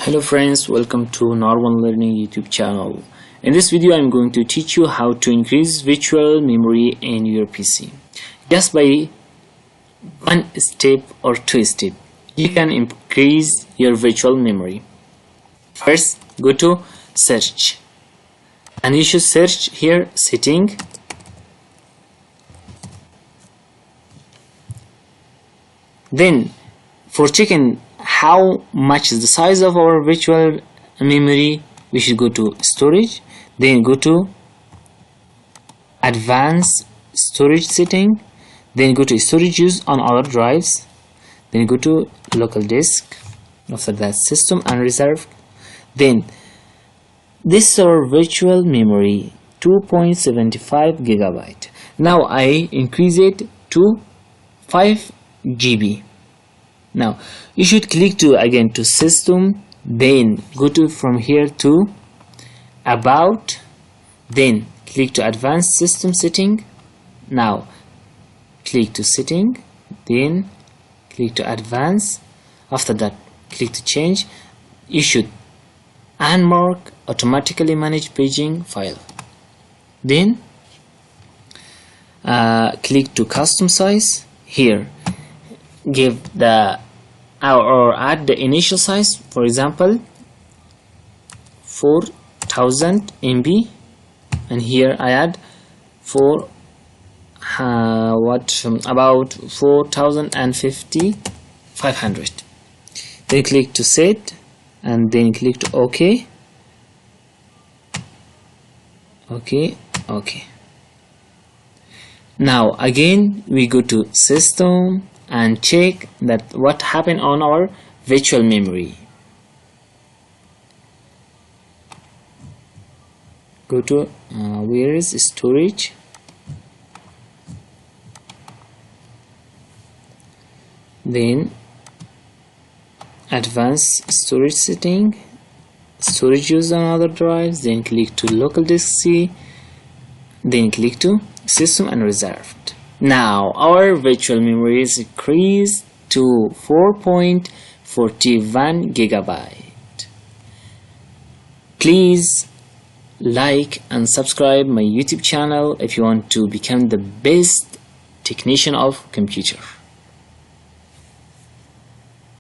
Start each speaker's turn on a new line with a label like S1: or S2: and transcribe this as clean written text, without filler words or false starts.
S1: Hello friends, welcome to Normal Learning YouTube channel. In this video I'm going to teach you how to increase virtual memory in your PC. Just by one step or two steps, you can increase your virtual memory. First, go to search and you should search here setting. Then for checking how much is the size of our virtual memory, we should go to storage, then go to advanced storage setting, then go to storage use on our drives, then go to local disk, after that system and reserve. Then this is our virtual memory, 2.75 gigabyte. Now I increase it to 5 GB. Now you should click to again to system, then go to from here to about, then click to advanced system setting. Now click to setting, then click to advanced. After that click to change. You should unmark automatically manage paging file, then click to custom size. Here give the or add the initial size, for example 4000 MB, and here I add about 4050 500. Then click to set and then click to OK. Now again we go to system and check that what happened on our virtual memory. Go to where is storage, then advanced storage setting, storage use on other drives, then click to local disk C, then click to system and reserved. Now our virtual memory is increased to 4.41 gigabyte. Please like and subscribe my YouTube channel if you want to become the best technician of computer.